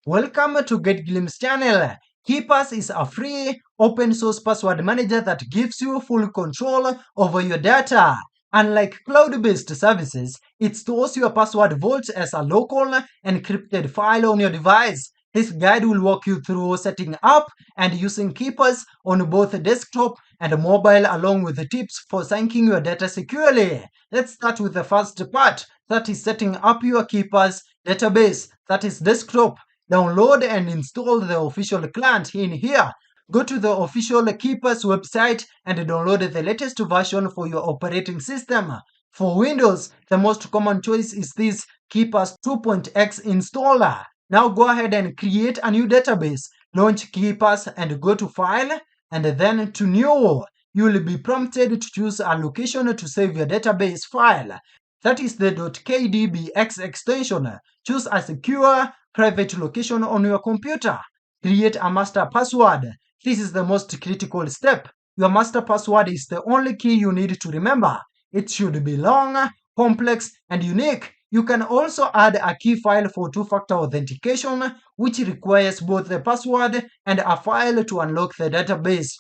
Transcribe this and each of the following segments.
Welcome to Get Glimpse channel. KeePass is a free open source password manager that gives you full control over your data. Unlike cloud-based services, it stores your password vault as a local encrypted file on your device. This guide will walk you through setting up and using KeePass on both desktop and mobile, along with the tips for syncing your data securely. Let's start with the first part, that is setting up your KeePass database, that is desktop. Download and install the official client in here. Go to the official KeePass website and download the latest version for your operating system. For Windows, the most common choice is this KeePass 2.x installer. Now go ahead and create a new database. Launch KeePass and go to File and then to New. You will be prompted to choose a location to save your database file. That is the .kdbx extension. Choose a secure, private location on your computer. Create a master password. This is the most critical step. Your master password is the only key you need to remember. It should be long, complex, and unique. You can also add a key file for two-factor authentication, which requires both the password and a file to unlock the database.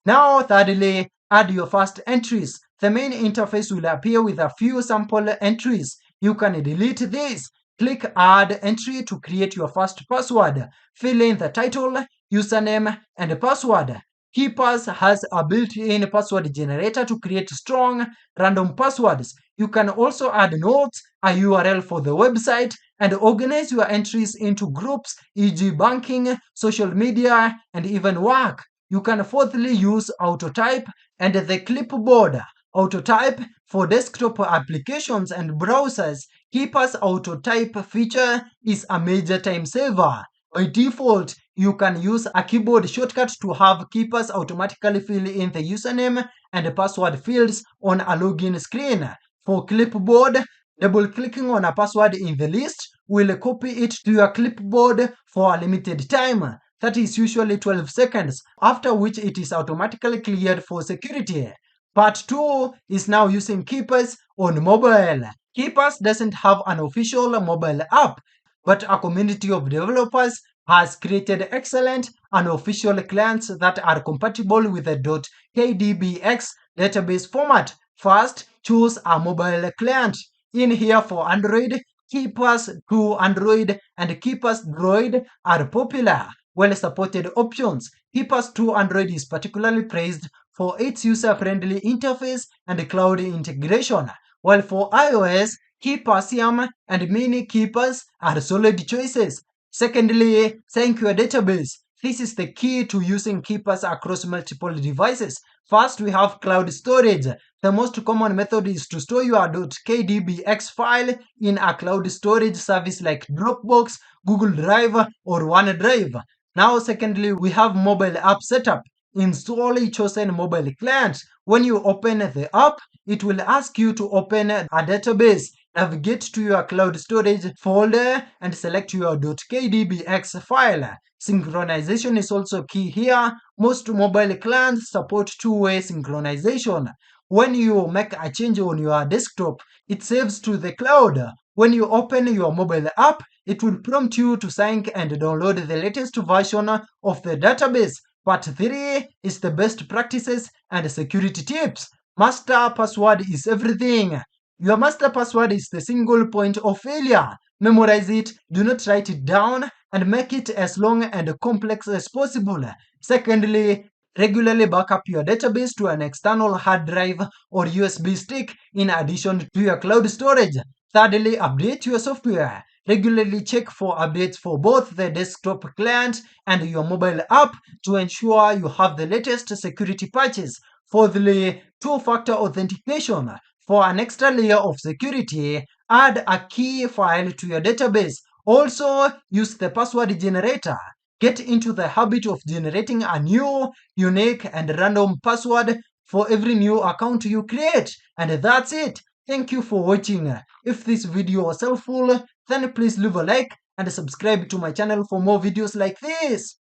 Now, thirdly, add your first entries. The main interface will appear with a few sample entries. You can delete these. Click Add Entry to create your first password. Fill in the title, username, and password. KeePass has a built-in password generator to create strong, random passwords. You can also add notes, a URL for the website, and organize your entries into groups, e.g. banking, social media, and even work. You can fourthly use autotype and the clipboard. Autotype for desktop applications and browsers. KeePass autotype feature is a major time saver. By default, you can use a keyboard shortcut to have KeePass automatically fill in the username and password fields on a login screen. For clipboard, double-clicking on a password in the list will copy it to your clipboard for a limited time. That is usually 12 seconds, after which it is automatically cleared for security. Part 2 is now using KeePass on mobile. KeePass doesn't have an official mobile app, but a community of developers has created excellent unofficial clients that are compatible with the .kdbx database format. First, choose a mobile client. In here for Android, KeePass 2 Android and KeePass Droid are popular, well-supported options. KeePass 2 Android is particularly praised for its user-friendly interface and cloud integration, while for iOS, KeePassium and Mini KeePass are solid choices. Secondly, sync your database. This is the key to using KeePass across multiple devices. First, we have cloud storage. The most common method is to store your .kdbx file in a cloud storage service like Dropbox, Google Drive, or OneDrive. Now, secondly, we have mobile app setup. Install a chosen mobile client. When you open the app, it will ask you to open a database. Navigate to your cloud storage folder and select your .kdbx file. Synchronization is also key here. Most mobile clients support two-way synchronization. When you make a change on your desktop, it saves to the cloud. When you open your mobile app, it will prompt you to sync and download the latest version of the database. Part 3 is the best practices and security tips. Master password is everything. Your master password is the single point of failure. Memorize it, do not write it down, and make it as long and complex as possible. Secondly, regularly back up your database to an external hard drive or USB stick in addition to your cloud storage. Thirdly, update your software. Regularly check for updates for both the desktop client and your mobile app to ensure you have the latest security patches. Fourthly, two-factor authentication. For an extra layer of security, add a key file to your database. Also, use the password generator. Get into the habit of generating a new, unique, and random password for every new account you create. And that's it. Thank you for watching. If this video was helpful, then please leave a like and subscribe to my channel for more videos like this.